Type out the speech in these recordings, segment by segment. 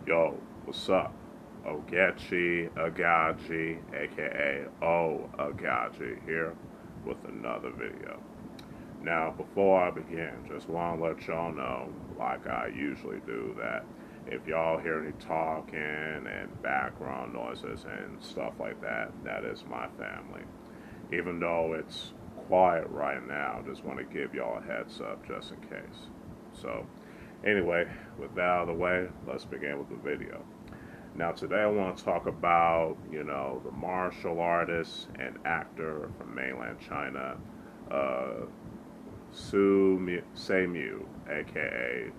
Yo, what's up? Ogechi, Aghaji, aka Oaghaji, here with another video. Now, before I begin, just want to let y'all know, like I usually do, that if y'all hear any talking and background noises and stuff like that, that is my family. Even though it's quiet right now, just want to give y'all a heads up just in case. So, anyway, with that out of the way, let's begin with the video. Now, today I want to talk about, the martial artist and actor from mainland China, uh, Tse Miu, aka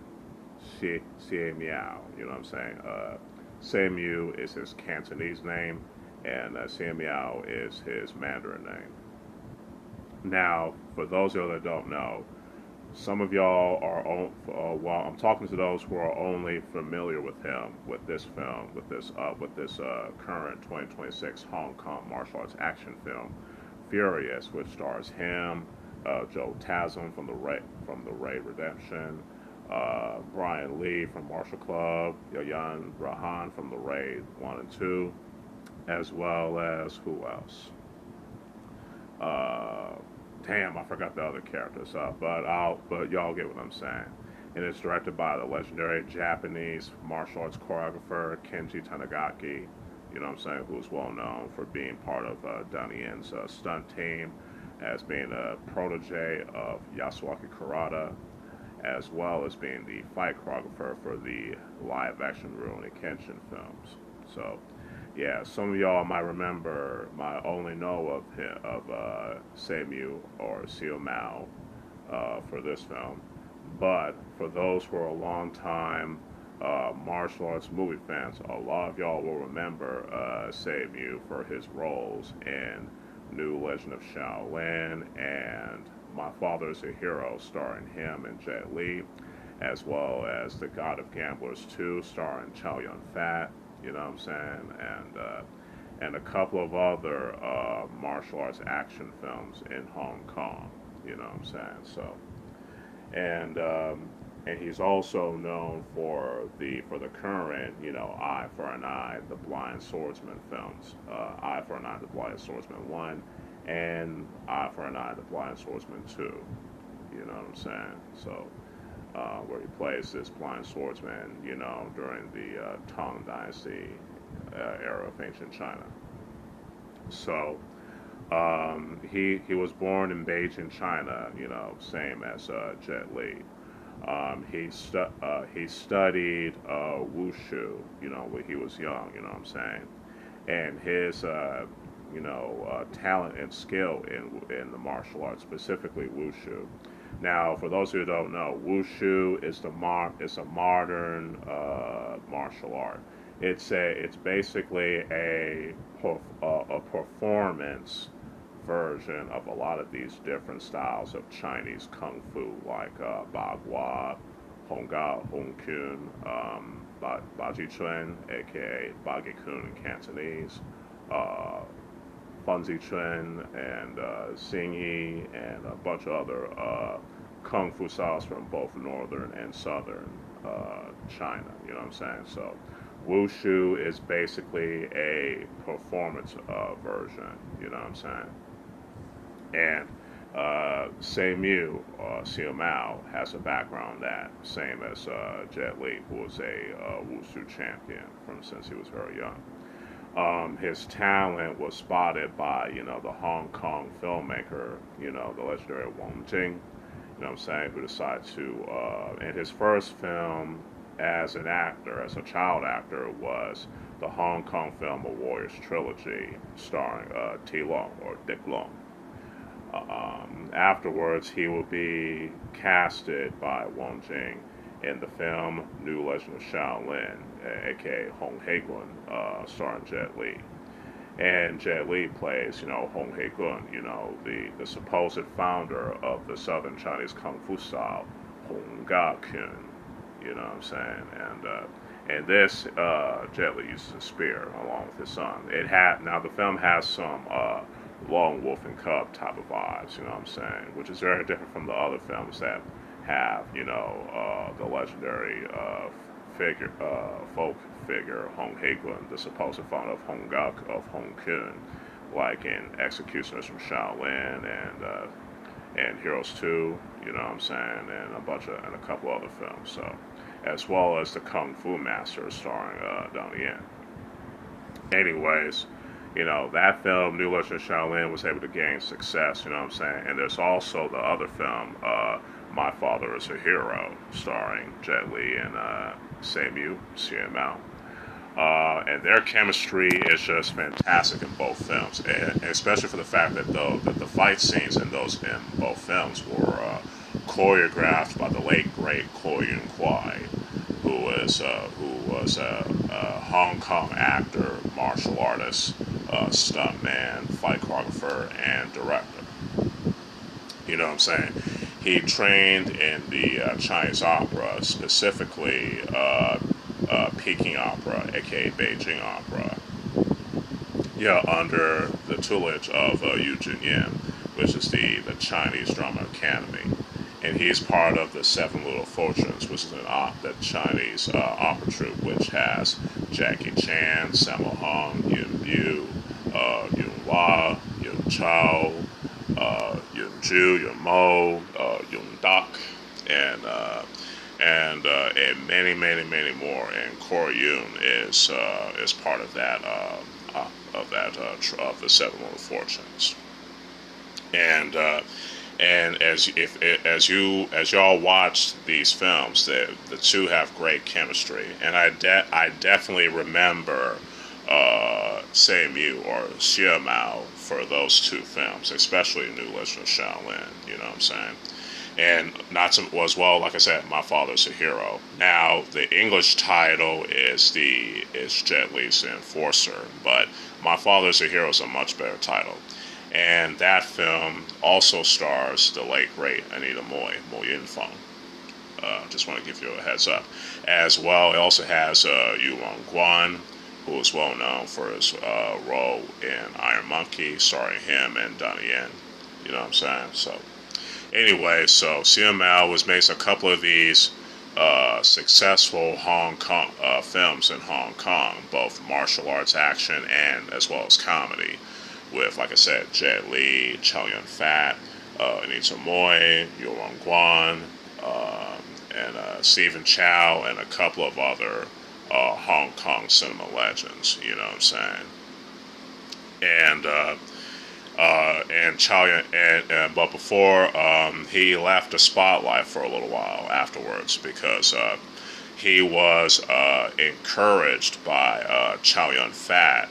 Xie Miao. You know what I'm saying? Tse Miu is his Cantonese name, and Xie Miao is his Mandarin name. Now, for those of you that don't know, some of y'all are, well, I'm talking to those who are only familiar with him, with this film, with this current 2026 Hong Kong martial arts action film, Furious, which stars him, Joe Taslim from the Ray Redemption, Brian Lee from Martial Club, Yayan Rahan from the Ray 1 and 2, as well as who else? Uh, Damn, I forgot the other characters, but y'all get what I'm saying. And it's directed by the legendary Japanese martial arts choreographer Kenji Tanigaki. You know what I'm saying? Who's well known for being part of Donnie Yen's stunt team, as being a protege of Yasuaki Kurata, as well as being the fight choreographer for the live-action Rurouni Kenshin films. So, yeah, some of y'all might remember, might only know of him, of Tse Miu or Xie Miao for this film. But for those who are a long time martial arts movie fans, a lot of y'all will remember Tse Miu for his roles in New Legend of Shaolin and My Father is a Hero, starring him and Jet Li, as well as The God of Gamblers 2, starring Chow Yun Fat. You know what I'm saying? And a couple of other martial arts action films in Hong Kong. You know what I'm saying? So, and and he's also known for the current, Eye for an Eye, the Blind Swordsman films, Eye for an Eye, the Blind Swordsman 1, and Eye for an Eye, the Blind Swordsman 2. You know what I'm saying? So, where he plays this blind swordsman, during the Tang Dynasty era of ancient China. So, he was born in Beijing, China, same as Jet Li. He studied wushu, when he was young. You know what I'm saying? And his talent and skill in the martial arts, specifically wushu. Now, for those who don't know, wushu is it's a modern martial art. It's basically a performance version of a lot of these different styles of Chinese kung fu, like Bagua, Hongga, Hongkun, Baji Chuan, aka Bagi Kun in Cantonese, uh, Funzi Chuan, and Xing Yi, and a bunch of other kung fu styles from both northern and southern China. You know what I'm saying? So, wushu is basically a performance version. You know what I'm saying? And Tse Miu, Xie Mao, has a background that same as Jet Li, who was a wushu champion from since he was very young. His talent was spotted by, the Hong Kong filmmaker, the legendary Wong Jing, what I'm saying, who decided to, and his first film as an actor, as a child actor, was the Hong Kong film A Warrior's Trilogy, starring T. Long, or Dick Long. Afterwards, he will be casted by Wong Jing in the film New Legend of Shaolin, aka Hong Hei-gun, starring Jet Li. And Jet Li plays, Hong Hei-gun, the supposed founder of the Southern Chinese Kung Fu style, Hong Ga-kun, you know what I'm saying? And this, Jet Li uses a spear along with his son. Now the film has some lone wolf and cub type of vibes, you know what I'm saying? Which is very different from the other films that have, the legendary folk figure Hong Hegun, the supposed founder of Hong Guk of Hong Kun, like in Executioners from Shaolin and Heroes 2, you know what I'm saying, and a couple other films. So, as well as the Kung Fu Master starring Donnie Yen. Anyways, that film, New Legend of Shaolin, was able to gain success, you know what I'm saying? And there's also the other film, My Father is a Hero, starring Jet Li and Tse Miu, Xie Miao. And their chemistry is just fantastic in both films, and especially for the fact that the fight scenes in both films were choreographed by the late great Ko Yun Kwai, who was a Hong Kong actor, martial artist, stuntman, fight choreographer, and director. You know what I'm saying? He trained in the Chinese opera, specifically Peking Opera, aka Beijing Opera. Yeah, under the tutelage of Yu Junyan, which is the Chinese Drama Academy. And he's part of the Seven Little Fortunes, which is the Chinese opera troupe, which has Jackie Chan, Sammo Hung, Yun Bu, Yun Hua, Yun Chao, Yun Ju, Yun Mo, Yun Duck, and many, many, many more. And Ko Yun is part of that of the Seven Little Fortunes. And as y'all watch these films, the two have great chemistry, and I definitely remember Tse Miu or Xie Miao for those two films, especially New Legend of Shaolin. You know what I'm saying? And as well, like I said, My Father's a Hero. Now the English title is Jet Li's The Enforcer, but My Father's a Hero is a much better title. And that film also stars the late great Anita Mo Yinfeng. Just want to give you a heads up. As well, it also has Yu Wang Guan, who is well known for his role in Iron Monkey, starring him and Donnie Yen. You know what I'm saying? So, anyway, so Xie Miao was making a couple of these successful Hong Kong films in Hong Kong, both martial arts action and as well as comedy, with, like I said, Jet Li, Chow Yun Fat, Anita Moy, Yu Wang Guan, and Stephen Chow, and a couple of other Hong Kong cinema legends. You know what I'm saying? And Chow Yun, but before he left the spotlight for a little while afterwards, because he was encouraged by Chow Yun Fat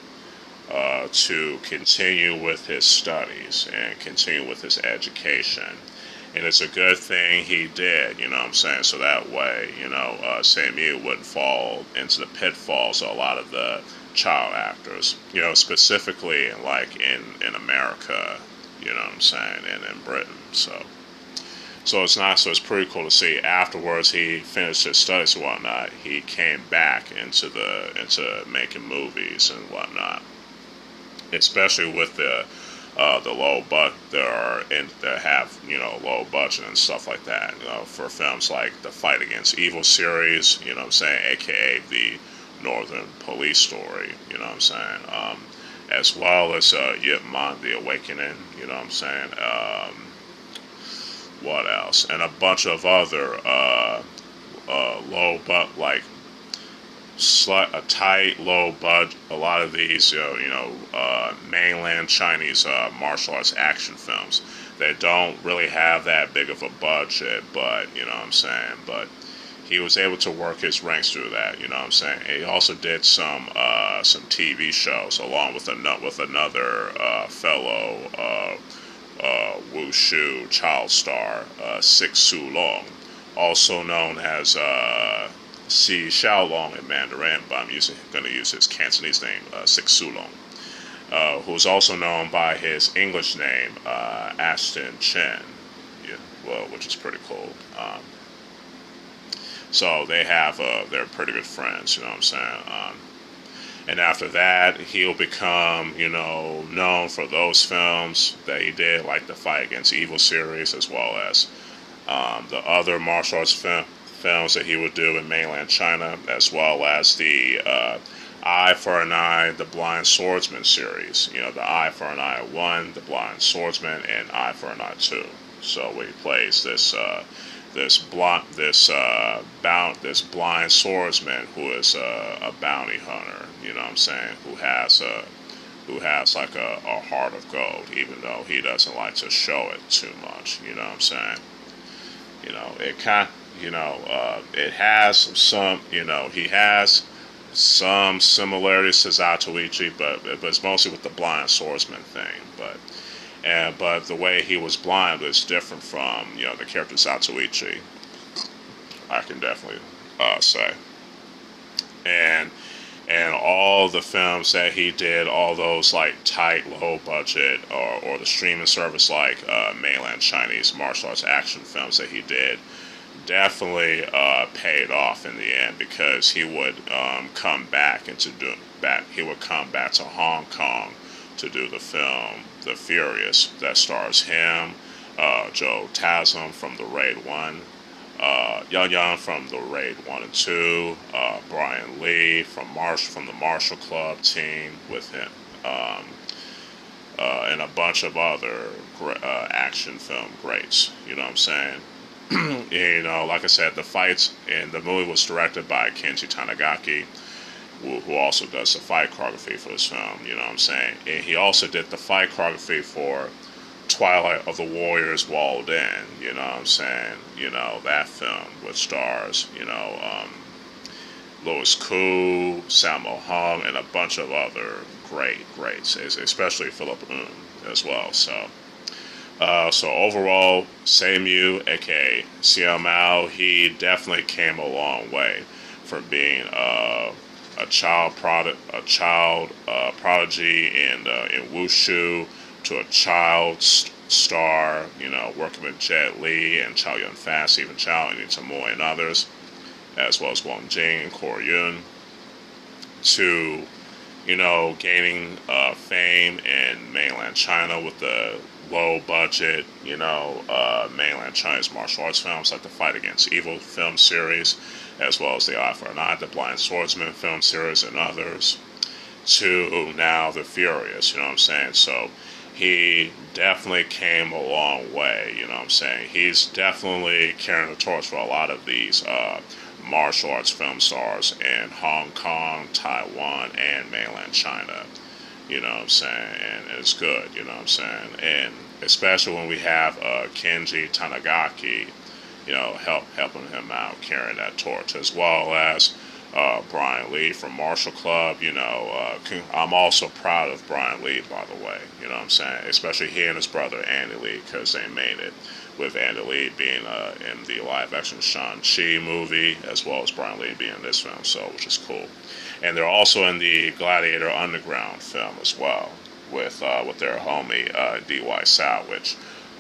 to continue with his studies and continue with his education. And it's a good thing he did, you know what I'm saying? So that way, Tse Miu wouldn't fall into the pitfalls of a lot of the child actors, specifically like in America, you know what I'm saying, and in Britain. So it's pretty cool to see. Afterwards, he finished his studies and whatnot. He came back into making movies and whatnot, especially with the low budget that have low budget and stuff like that. For films like the Fight Against Evil series, you know what I'm saying, aka the Northern Police Story, you know what I'm saying, as well as Yip Man the Awakening, you know what I'm saying. What else? And a bunch of other low but like a tight, low budget. A lot of these, mainland Chinese martial arts action films. They don't really have that big of a budget, but you know what I'm saying. But he was able to work his ranks through that. You know what I'm saying. He also did some TV shows along with another fellow wushu child star, Six Su Long, also known as Si Xiaolong in Mandarin, but I'm going to use his Cantonese name, Six Su Long, who's also known by his English name, Ashton Chen, which is pretty cool. So they're pretty good friends, you know what I'm saying. And after that, he'll become, known for those films that he did, like the Fight Against Evil series, as well as the other martial arts films that he would do in mainland China, as well as the Eye for an Eye, the Blind Swordsman series. You know, the Eye for an Eye 1, the Blind Swordsman, and Eye for an Eye 2. So he plays this blind swordsman who is a bounty hunter. You know what I'm saying? Who has like a heart of gold, even though he doesn't like to show it too much. You know what I'm saying? You know, it has some. You know, he has some similarities to Zatoichi, but it's mostly with the blind swordsman thing. But the way he was blind was different from, you know, the character Zatoichi. I can definitely say. And all the films that he did, all those like tight, low budget, or the streaming service like mainland Chinese martial arts action films that he did, definitely paid off in the end, because he would come back he would come back to Hong Kong to do the film The Furious that stars him, Joe Taslim from the Raid 1, Yang from the Raid 1 and 2, Brian Lee from the Martial Club team with him, and a bunch of other action film greats. You know what I'm saying? You know, like I said, the fights in the movie was directed by Kenji Tanigaki, who also does the fight choreography for this film. You know what I'm saying? And he also did the fight choreography for Twilight of the Warriors Walled In. You know what I'm saying? You know, that film, which stars, you know, Louis Koo, Sammo Hung, and a bunch of other greats, especially Philip Un as well. So overall, Tse Miu, aka Xie Miao, he definitely came a long way from being a child prodigy in wushu to a child star, you know, working with Jet Li and Chow Yun-fat, Stephen Chow, and Tamoy and others, as well as Wang Jing and Corey Yun, to, you know, gaining fame in mainland China with the low budget, you know, mainland Chinese martial arts films like the Fight Against Evil film series, as well as the Eye for an Eye, the Blind Swordsman film series, and others, to now The Furious. You know what I'm saying? So he definitely came a long way. You know what I'm saying? He's definitely carrying the torch for a lot of these martial arts film stars in Hong Kong, Taiwan, and mainland China. You know what I'm saying? And it's good, you know what I'm saying? And especially when we have Kenji Tanigaki, you know, helping him out, carrying that torch, as well as Brian Lee from Martial Club. You know, I'm also proud of Brian Lee, by the way, you know what I'm saying? Especially he and his brother Andy Lee, because they made it, with Andy Lee being in the live-action Shang-Chi movie, as well as Brian Lee being in this film, so, which is cool. And they're also in the Gladiator Underground film as well, with their homie D.Y. Sao, which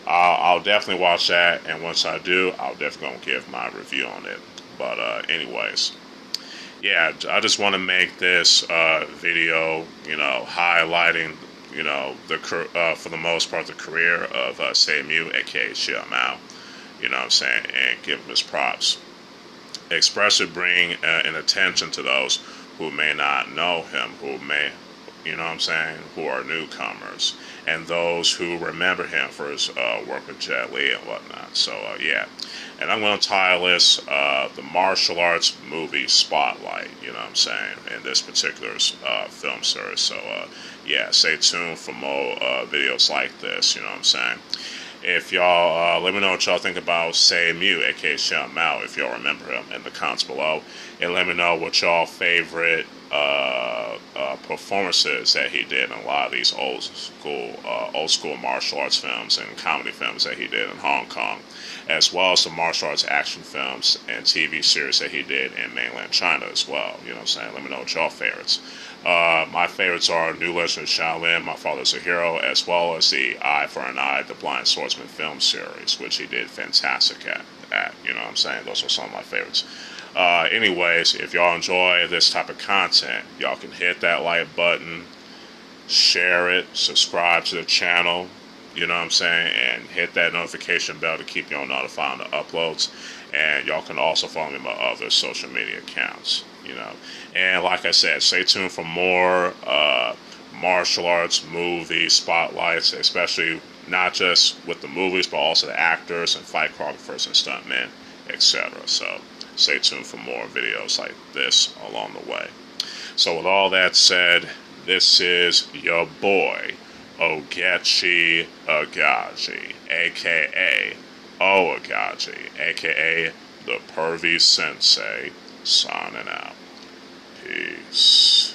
I'll definitely watch that, and once I do, I'll definitely gonna give my review on it. But anyways, yeah, I just want to make this video, you know, highlighting, you know, for the most part, the career of Tse Miu, aka Xie Miao, you know what I'm saying, and give him his props. Especially bring an attention to those who may not know him, who may, you know what I'm saying, who are newcomers, and those who remember him for his work with Jet Li and whatnot. So, yeah. And I'm going to title this the Martial Arts Movie Spotlight, you know what I'm saying, in this particular film series. So, yeah, stay tuned for more videos like this, you know what I'm saying. If y'all, let me know what y'all think about Tse Miu, aka Xie Miao, if y'all remember him, in the comments below. And let me know what y'all favorite performances that he did in a lot of these old school martial arts films and comedy films that he did in Hong Kong, as well as the martial arts action films and TV series that he did in mainland China as well. You know what I'm saying? Let me know what y'all favorites. My favorites are New Legend of Shaolin, My Father's a Hero, as well as the Eye for an Eye, the Blind Swordsman film series, which he did fantastic at. You know what I'm saying? Those are some of my favorites. Anyways, if y'all enjoy this type of content, y'all can hit that like button, share it, subscribe to the channel, you know what I'm saying, and hit that notification bell to keep y'all notified on the uploads. And y'all can also follow me on my other social media accounts, you know. And like I said, stay tuned for more martial arts movie spotlights, especially not just with the movies, but also the actors and fight choreographers and stuntmen, etc. So stay tuned for more videos like this along the way. So with all that said, this is your boy, Ogechi Aghaji, a.k.a. Oaghaji, a.k.a. the Pervy Sensei, signing out. Peace.